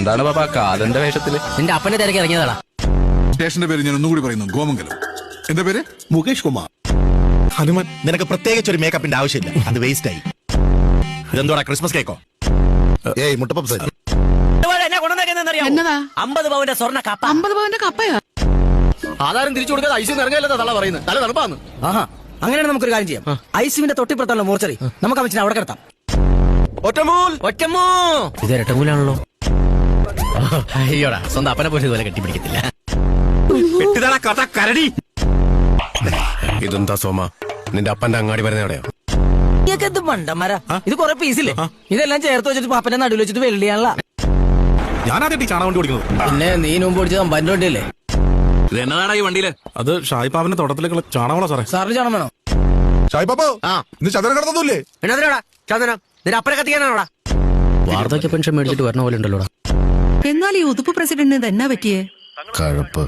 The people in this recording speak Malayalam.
എന്താണ് പാപ്പ കാലന്റെ വേഷത്തില്? നിന്റെ അപ്പനെ തിരക്കി ഇറങ്ങിയതാടാ. സ്റ്റേഷന്റെ പേര് ഞാൻ ഒന്നുകൂടി പറയുന്നു, ഗോമംഗലം. എന്റെ പേര് മുകേഷ് കുമാർ. ഹനുമാൻ, നിനക്ക് പ്രത്യേകിച്ച് ഒരു മേക്കപ്പിന്റെ ആവശ്യമില്ല, അത് വേസ്റ്റ് ആയി. ഇതെന്തോടാ, ക്രിസ്മസ് കേക്കോ? ഏയ് മുട്ടപ്പം സാരി. എന്നതാ? 50 പവന്റെ സ്വർണ്ണ കപ്പ. 50 പവന്റെ കപ്പയാ? ആധാരം തിരിച്ചു കൊടുക്കാതെ ഐസിന്ന് ഇറങ്ങിയല്ലോ തള്ള പറയുന്നത്. തല തണുപ്പാന്ന്. ആഹാ, അങ്ങനെയാണ് നമുക്കൊരു കാര്യം ചെയ്യാം. ഐസിന്റെ തൊട്ടിപ്പുറത്തുള്ള മോർച്ചറി നമുക്ക് അമ്മച്ചിനെ അവിടെ കിടത്താം. ഒറ്റമൂ ഇത് ഇരട്ടമൂലാണല്ലോ. അയ്യോടാ, സ്വന്തം അപ്പനെ പോലെ ഇതുപോലെ കെട്ടിപ്പിടിക്കത്തില്ല. ഇതെന്താ സോമ, നിന്റെ അപ്പന്റെ അങ്ങാടി വരുന്ന എവിടെയോ? എന്ത് മണ്ടന്മാര ഇത്. കുറെ പീസില്ലേ, ഇതെല്ലാം ചേർത്ത് വെച്ചിട്ട് പാപ്പന്റെ നടുവിൽ വെച്ചിട്ട് വെള്ളിയാണല്ല. ഞാനാദ്യം ചാണകം കൊണ്ട് ഓടിക്കുന്നത്. പിന്നെ നീ മുമ്പ് ഓടിച്ചത് അമ്പാന്റെ വണ്ടിയല്ലേ? ഇതെന്നതാടാ ഈ വണ്ടിയില്? അത് ഷായിപ്പാവിന്റെ തോട്ടത്തിലേക്കുള്ള ചാണകമാണോ സാറേ? സാറിന് ചാണം വേണോ? ഷായിപ്പാപ്പോ, ഇന്ന് ചന്ദ്രൻ കിടന്നൂല്ലേ? എന്നാ ചന്ദനം നിന്റെ അപ്പനെ കത്തിക്കാനാണോടാ? വാർദ്ധക്യ പെൻഷൻ മേടിച്ചിട്ട് വരണ പോലെ ഉണ്ടല്ലോടാ. എന്നാൽ ഈ ഉതുപ്പ് പ്രസിഡന്റിന് ഇത് എന്നാ പറ്റിയേ? കഴപ്പ്.